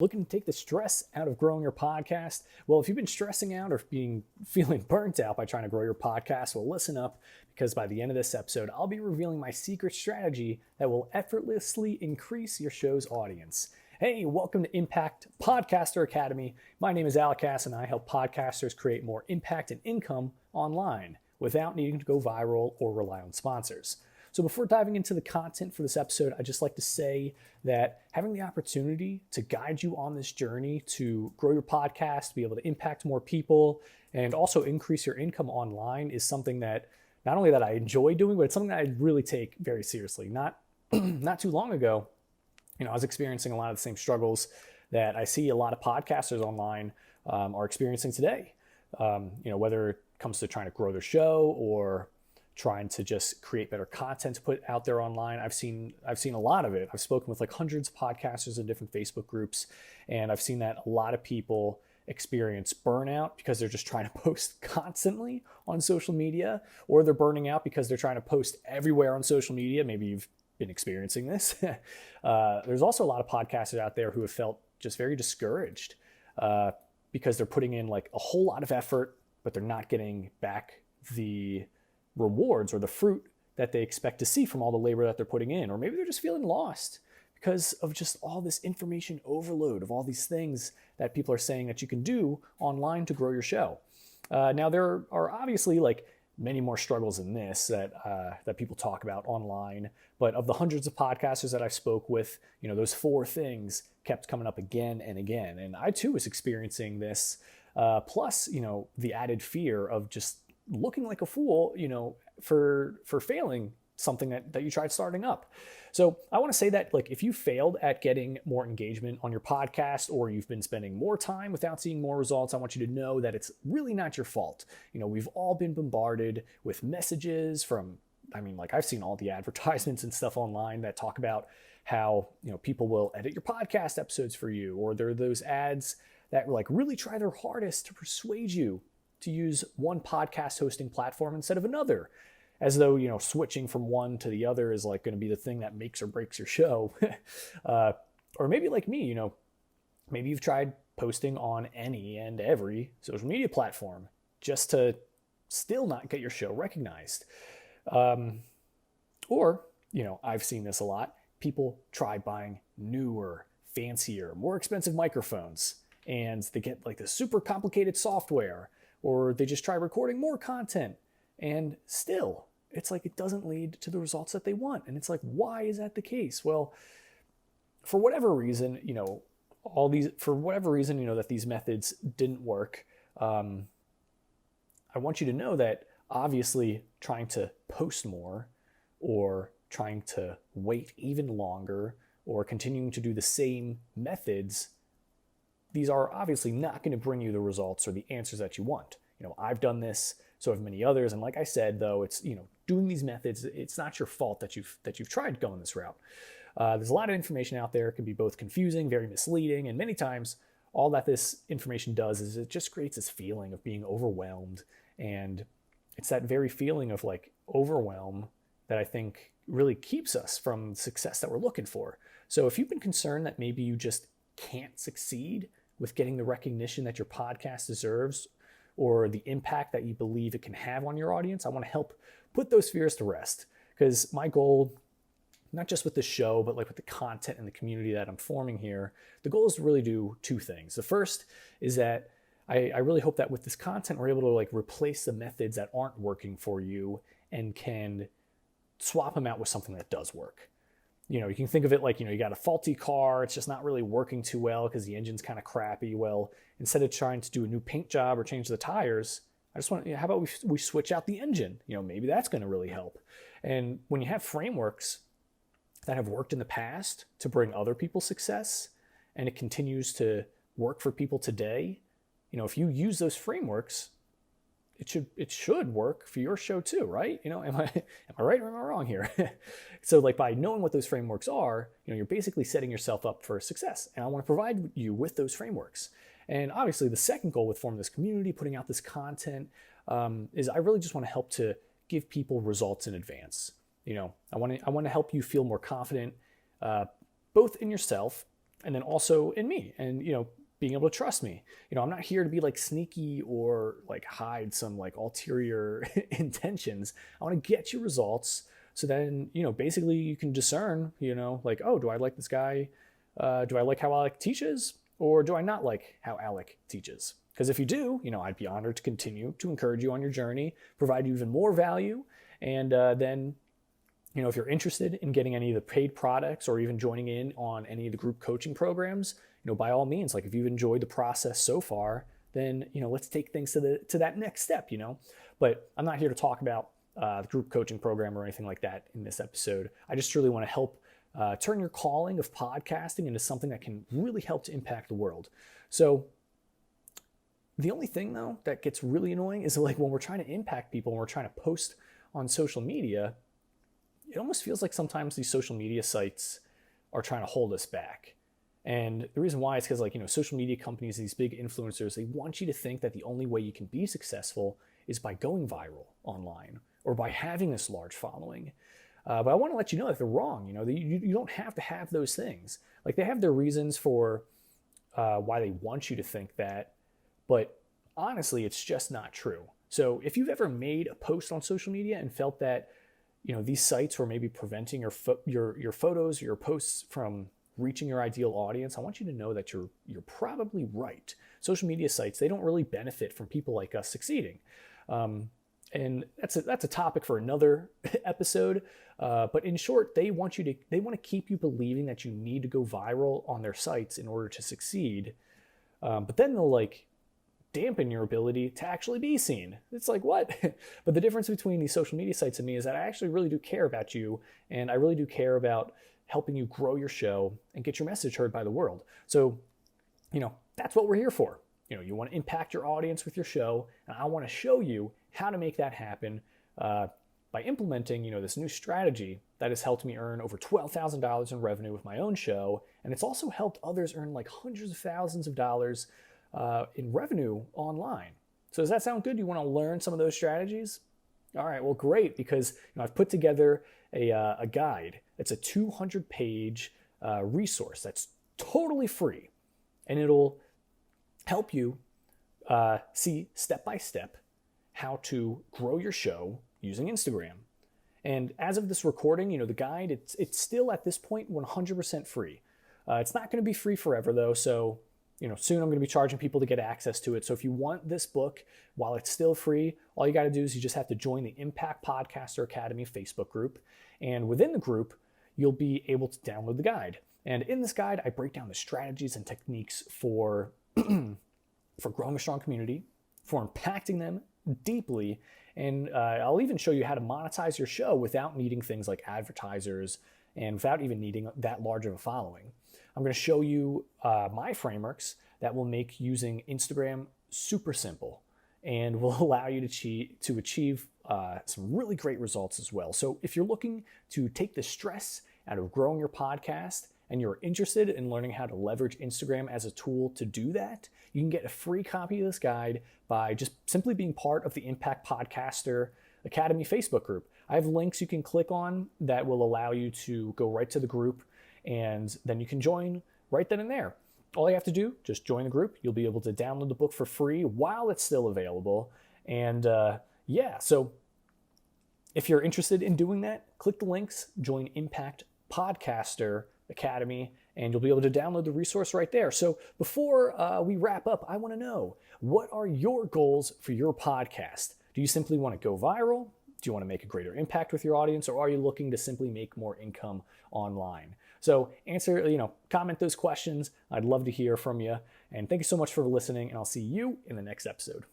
Looking to take the stress out of growing your podcast? Well, if you've been stressing out or feeling burnt out by trying to grow your podcast, well, listen up, because by the end of this episode, I'll be revealing my secret strategy that will effortlessly increase your show's audience. Hey, welcome to Impact Podcaster Academy. My name is Alakas, and I help podcasters create more impact and income online without needing to go viral or rely on sponsors. So before diving into the content for this episode, I'd just like to say that having the opportunity to guide you on this journey to grow your podcast, be able to impact more people, and also increase your income online is something that not only that I enjoy doing, but it's something that I really take very seriously. Not too long ago, I was experiencing a lot of the same struggles that I see a lot of podcasters online are experiencing today. Whether it comes to trying to grow their show or trying to just create better content to put out there online. I've seen a lot of it. I've spoken with like hundreds of podcasters in different Facebook groups, and I've seen that a lot of people experience burnout because they're just trying to post constantly on social media, or they're burning out because they're trying to post everywhere on social media. Maybe you've been experiencing this. There's also a lot of podcasters out there who have felt just very discouraged because they're putting in like a whole lot of effort, but they're not getting back the rewards or the fruit that they expect to see from all the labor that they're putting in. Or maybe they're just feeling lost because of just all this information overload of all these things that people are saying that you can do online to grow your show. Now, there are obviously like many more struggles than this that people talk about online, but of the hundreds of podcasters that I spoke with, those four things kept coming up again and again. And I too was experiencing this, plus, the added fear of just looking like a fool, for failing something that you tried starting up. So I want to say that, like, if you failed at getting more engagement on your podcast, or you've been spending more time without seeing more results, I want you to know that it's really not your fault. We've all been bombarded with messages from, I've seen all the advertisements and stuff online that talk about how, people will edit your podcast episodes for you, or there are those ads that like really try their hardest to persuade you to use one podcast hosting platform instead of another, as though, switching from one to the other is like going to be the thing that makes or breaks your show. Or maybe like me, maybe you've tried posting on any and every social media platform just to still not get your show recognized. Or, I've seen this a lot. People try buying newer, fancier, more expensive microphones, and they get like this super complicated software, or they just try recording more content, and still it's like it doesn't lead to the results that they want. And it's like, why is that the case? Well, for whatever reason, that these methods didn't work. I want you to know that obviously trying to post more, or trying to wait even longer, or continuing to do the same methods, these are obviously not going to bring you the results or the answers that you want. I've done this, so have many others. And like I said, though, it's, doing these methods, it's not your fault that you've tried going this route. There's a lot of information out there. It can be both confusing, very misleading, and many times all that this information does is it just creates this feeling of being overwhelmed. And it's that very feeling of like overwhelm that I think really keeps us from the success that we're looking for. So if you've been concerned that maybe you just can't succeed with getting the recognition that your podcast deserves, or the impact that you believe it can have on your audience, I want to help put those fears to rest. Because my goal, not just with the show, but like with the content and the community that I'm forming here, the goal is to really do two things. The first is that I really hope that with this content, we're able to like replace the methods that aren't working for you and can swap them out with something that does work. You can think of it like, you got a faulty car, it's just not really working too well because the engine's kind of crappy. Well, instead of trying to do a new paint job or change the tires, I just want, how about we switch out the engine? Maybe that's going to really help. And when you have frameworks that have worked in the past to bring other people success, and it continues to work for people today, if you use those frameworks, it should work for your show too, right? Am I right or am I wrong here? So like by knowing what those frameworks are, you're basically setting yourself up for success. And I want to provide you with those frameworks. And obviously the second goal with forming this community, putting out this content, is I really just want to help to give people results in advance. I want to help you feel more confident, both in yourself And then also in me and, being able to trust me. I'm not here to be like sneaky or like hide some like ulterior intentions. I want to get you results so then, basically you can discern, like, oh, do I like this guy? Do I like how Alec teaches? Or do I not like how Alec teaches? Because if you do, I'd be honored to continue to encourage you on your journey, provide you even more value. And then, if you're interested in getting any of the paid products or even joining in on any of the group coaching programs, by all means, like if you've enjoyed the process so far, then, let's take things to that next step, But I'm not here to talk about the group coaching program or anything like that in this episode. I just really want to help turn your calling of podcasting into something that can really help to impact the world. So the only thing though that gets really annoying is like when we're trying to impact people and we're trying to post on social media, it almost feels like sometimes these social media sites are trying to hold us back. And the reason why is because social media companies, these big influencers, they want you to think that the only way you can be successful is by going viral online or by having this large following. But I want to let you know that they're wrong. You don't have to have those things. Like they have their reasons for why they want you to think that, but honestly, it's just not true. So if you've ever made a post on social media and felt that these sites were maybe preventing your photos, your posts from reaching your ideal audience, I want you to know that you're probably right. Social media sites, they don't really benefit from people like us succeeding. And that's a topic for another episode. But in short, they want to keep you believing that you need to go viral on their sites in order to succeed. But then they'll like dampen your ability to actually be seen. It's like, what? But the difference between these social media sites and me is that I actually really do care about you, and I really do care about helping you grow your show and get your message heard by the world. So, that's what we're here for. You want to impact your audience with your show, and I want to show you how to make that happen by implementing, this new strategy that has helped me earn over $12,000 in revenue with my own show, and it's also helped others earn like hundreds of thousands of dollars in revenue online. So does that sound good? You want to learn some of those strategies? All right, well, great, because I've put together a guide. It's a 200-page resource that's totally free, and it'll help you see step-by-step how to grow your show using Instagram. And as of this recording, the guide, it's still at this point 100% free. It's not going to be free forever though, so soon I'm going to be charging people to get access to it. So if you want this book while it's still free, all you got to do is you just have to join the Impact Podcaster Academy Facebook group. And within the group, you'll be able to download the guide. And in this guide, I break down the strategies and techniques for growing a strong community, for impacting them deeply, and I'll even show you how to monetize your show without needing things like advertisers and without even needing that large of a following. I'm going to show you my frameworks that will make using Instagram super simple and will allow you to achieve some really great results as well. So if you're looking to take the stress out of growing your podcast and you're interested in learning how to leverage Instagram as a tool to do that, you can get a free copy of this guide by just simply being part of the Impact Podcaster Academy Facebook group. I have links you can click on that will allow you to go right to the group, and then you can join right then and there. All you have to do, just join the group. You'll be able to download the book for free while it's still available. And so if you're interested in doing that, click the links, join Impact Podcaster Academy, and you'll be able to download the resource right there. So before we wrap up, I want to know, what are your goals for your podcast? Do you simply want to go viral? Do you want to make a greater impact with your audience, or are you looking to simply make more income online? So comment those questions. I'd love to hear from you. And thank you so much for listening, and I'll see you in the next episode.